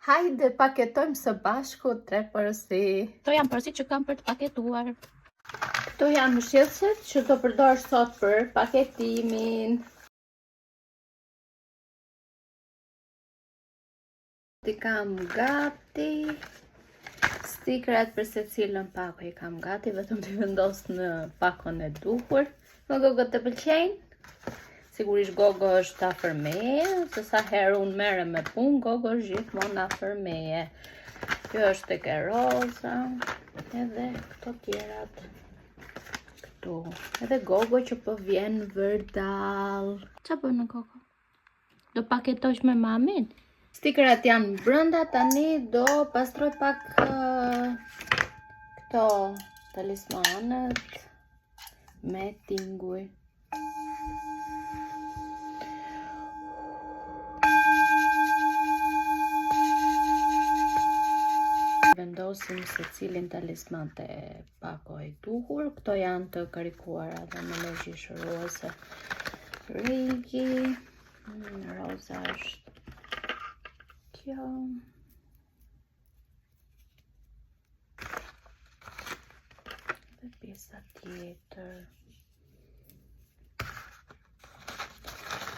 Hajde paketojmë së bashku 3 porosi. Këto janë porosit që kam për të paketuar. Këto janë mëshillësit që do përdor sot për paketimin. I kam gati. Stikrat për secilën pako i kam gati, vetëm të vendos në pakon e duhur. Më gogo të pëlqejnë? Sigurisht Gogo është afër meje, se sa herë unë merrem me punë, Gogo është gjithmonë afër meje. Kjo është tek e roza, edhe këto tjerat këtu. Edhe Gogo që po vjen vërdall. Ç'a bën Gogo? Do paketosh me mamin? Stikrat janë brenda, tani do pastroj pak këto talismanët me tinguj. Vendosim se cilin talisman të pako i duhur. Këto janë të karikuara dhe me lezhi shëruese. Rigi, roza është kjo. Dhe pjesa tjetër.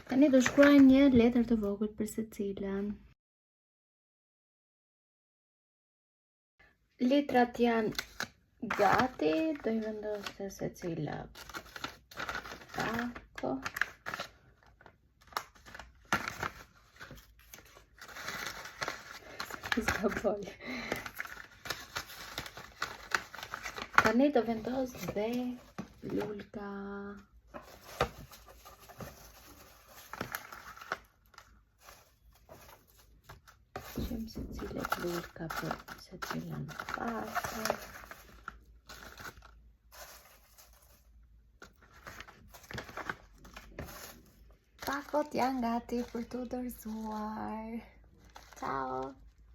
Tani do shkruaj një letër të vogël për secilën. Letrat janë gati, do i vendosë secila pako. Zgaboj. Tani do vendos dhe lulka. Qem secilët lulka për secilën pako. Pakot janë gati për të dorëzuar. Ciao!